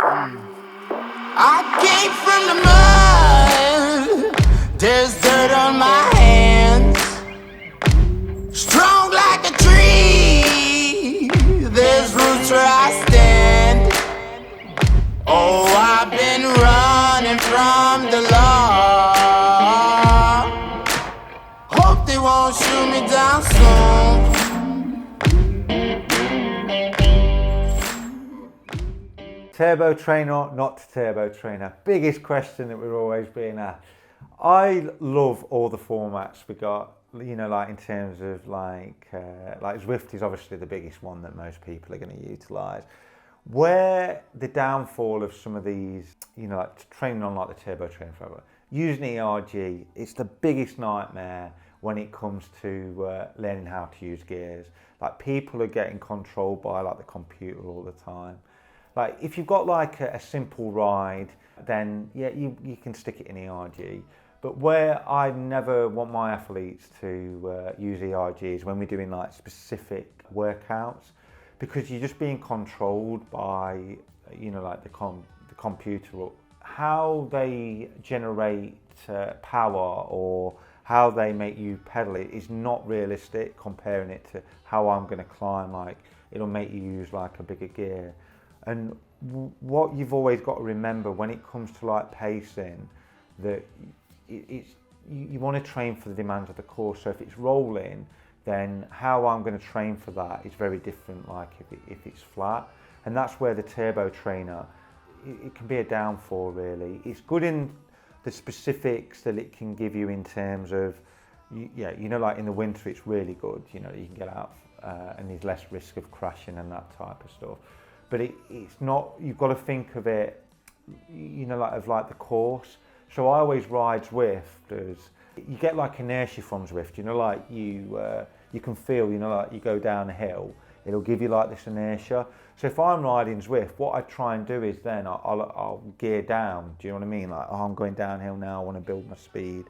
I came from the mud. There's dirt on my hands. Strong like a tree. There's roots where I stand. Oh, I've been running from the law. Hope they won't shoot me down soon. Turbo trainer or not turbo trainer? Biggest question that we're always being asked. I love all the formats we got, you know, like in terms of like Zwift is obviously the biggest one that most people are going to utilise. Where the downfall of some of these, you know, like training on like the turbo trainer forever, using ERG, it's the biggest nightmare when it comes to learning how to use gears. Like people are getting controlled by like the computer all the time. Like if you've got like a simple ride, then yeah, you can stick it in ERG. But where I never want my athletes to use ERG is when we're doing like specific workouts, because you're just being controlled by, you know, like the computer. How they generate power or how they make you pedal it is not realistic comparing it to how I'm going to climb. Like it'll make you use like a bigger gear. And what you've always got to remember when it comes to like pacing, that you want to train for the demands of the course. So if it's rolling, then how I'm going to train for that is very different like if it's flat. And that's where the turbo trainer, it can be a downfall really. It's good in the specifics that it can give you in terms of, yeah, you know, like in the winter it's really good, you know, you can get out and there's less risk of crashing and that type of stuff. But it's not, you've got to think of it, you know, like the course. So I always ride Zwift as, you get like inertia from Zwift, you know, like you can feel, you know, like you go down a hill, it'll give you like this inertia. So if I'm riding Zwift, what I try and do is then I'll gear down, do you know what I mean? Like, oh, I'm going downhill now, I want to build my speed.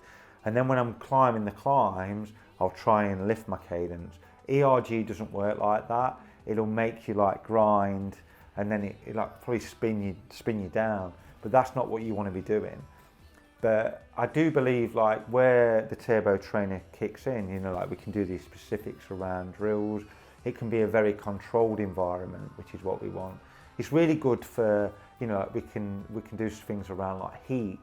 And then when I'm climbing the climbs, I'll try and lift my cadence. ERG doesn't work like that. It'll make you like grind, and then it like probably spin you down. But that's not what you want to be doing. But I do believe like where the turbo trainer kicks in, you know, like we can do these specifics around drills. It can be a very controlled environment, which is what we want. It's really good for, you know, like we can do things around like heat,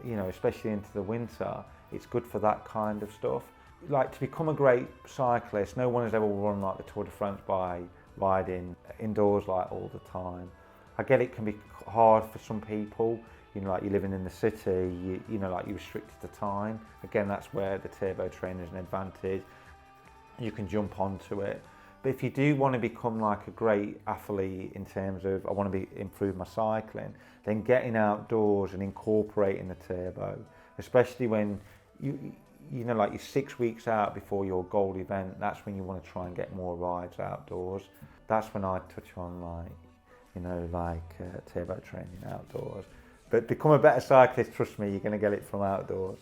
you know, especially into the winter. It's good for that kind of stuff. Like to become a great cyclist, no one has ever run like the Tour de France by riding indoors like all the time. I get it can be hard for some people, you know, like you're living in the city, you know, like you're restricted to time. Again, that's where the turbo trainer is an advantage. You can jump onto it. But if you do want to become like a great athlete in terms of, I want to improve my cycling, then getting outdoors and incorporating the turbo, especially when you know, like you're 6 weeks out before your goal event, that's when you want to try and get more rides outdoors. That's when I touch on like, you know, like turbo training outdoors. But become a better cyclist, trust me, you're going to get it from outdoors.